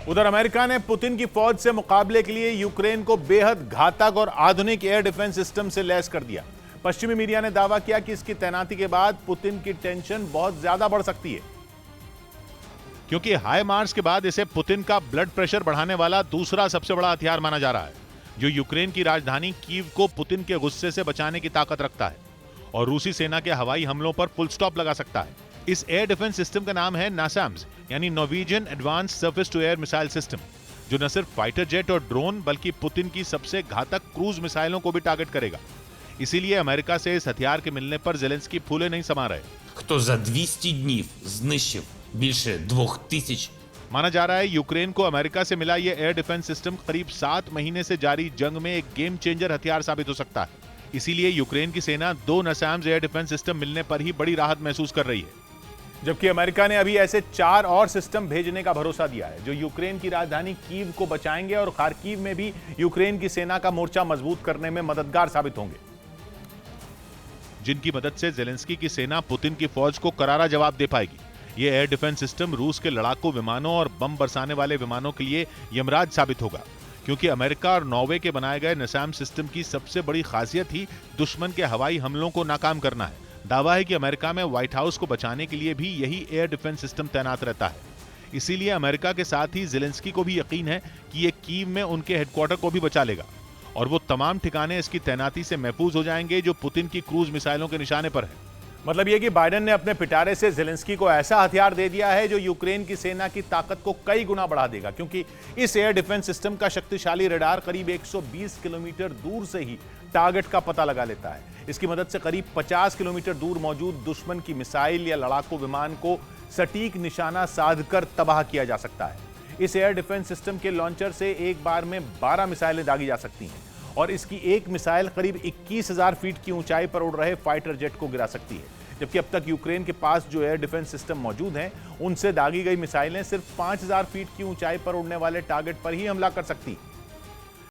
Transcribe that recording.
उधर अमेरिका ने पुतिन की फौज से मुकाबले के लिए यूक्रेन को बेहद घातक और आधुनिक एयर डिफेंस सिस्टम से लैस कर दिया। पश्चिमी मीडिया ने दावा किया कि इसकी तैनाती के बाद पुतिन की टेंशन बहुत ज्यादा बढ़ सकती है, क्योंकि हाई मार्च के बाद इसे पुतिन का ब्लड प्रेशर बढ़ाने वाला दूसरा सबसे बड़ा हथियार माना जा रहा है, जो यूक्रेन की राजधानी कीव को पुतिन के गुस्से से बचाने की ताकत रखता है और रूसी सेना के हवाई हमलों पर फुल स्टॉप लगा सकता है। इस एयर डिफेंस सिस्टम का नाम है नासैम्स, यानी Norwegian advanced surface to air missile system, जो न सिर्फ फाइटर जेट और ड्रोन बल्कि पुतिन की सबसे घातक क्रूज मिसाइलों को भी टारगेट करेगा। इसीलिए अमेरिका से इस हथियार के मिलने पर ज़ेलेंस्की फूले नहीं समा रहे। Хто за 200 днів знищив більше 2000. माना जा रहा है यूक्रेन को अमेरिका से मिला यह एयर डिफेंस सिस्टम करीब 7 महीने से जारी जंग में एक गेम चेंजर हथियार साबित हो सकता है। इसीलिए यूक्रेन की सेना 2 नासैम्स एयर डिफेंस सिस्टम मिलने पर ही बड़ी राहत महसूस कर रही है, जबकि अमेरिका ने अभी ऐसे 4 और सिस्टम भेजने का भरोसा दिया है, जो यूक्रेन की राजधानी कीव को बचाएंगे और खार्किव में भी यूक्रेन की सेना का मोर्चा मजबूत करने में मददगार साबित होंगे, जिनकी मदद से ज़ेलेंस्की की सेना पुतिन की फौज को करारा जवाब दे पाएगी। ये एयर डिफेंस सिस्टम रूस के लड़ाकू विमानों और बम बरसाने वाले विमानों के लिए यमराज साबित होगा, क्योंकि अमेरिका और नॉर्वे के बनाए गए नासैम सिस्टम की सबसे बड़ी खासियत ही दुश्मन के हवाई हमलों को नाकाम करना है। दावा है कि अमेरिका में व्हाइट हाउस को बचाने के लिए भी यही एयर डिफेंस सिस्टम तैनात रहता है। इसीलिए अमेरिका के साथ ही ज़ेलेंस्की को भी यकीन है कि ये कीव में उनके हेडक्वार्टर को भी बचा लेगा और वो तमाम ठिकाने इसकी तैनाती से महफूज हो जाएंगे जो पुतिन की क्रूज मिसाइलों के निशाने पर है। मतलब यह कि बाइडेन ने अपने पिटारे से ज़ेलेंस्की को ऐसा हथियार दे दिया है जो यूक्रेन की सेना की ताकत को कई गुना बढ़ा देगा, क्योंकि इस एयर डिफेंस सिस्टम का शक्तिशाली रडार करीब 120 किलोमीटर दूर से ही टारगेट का पता लगा लेता है। इसकी मदद से करीब 50 किलोमीटर दूर मौजूद दुश्मन की मिसाइल या लड़ाकू विमान को सटीक निशाना साधकर तबाह किया जा सकता है। इस एयर डिफेंस सिस्टम के लॉन्चर से एक बार में 12 मिसाइलें दागी जा सकती हैं और इसकी एक मिसाइल करीब 21,000 फीट की ऊंचाई पर उड़ रहे फाइटर जेट को गिरा सकती है, जबकि अब तक यूक्रेन के पास जो एयर डिफेंस सिस्टम मौजूद हैं, उनसे दागी गई मिसाइलें सिर्फ 5,000 फीट की ऊंचाई पर उड़ने वाले टारगेट पर ही हमला कर सकती हैं।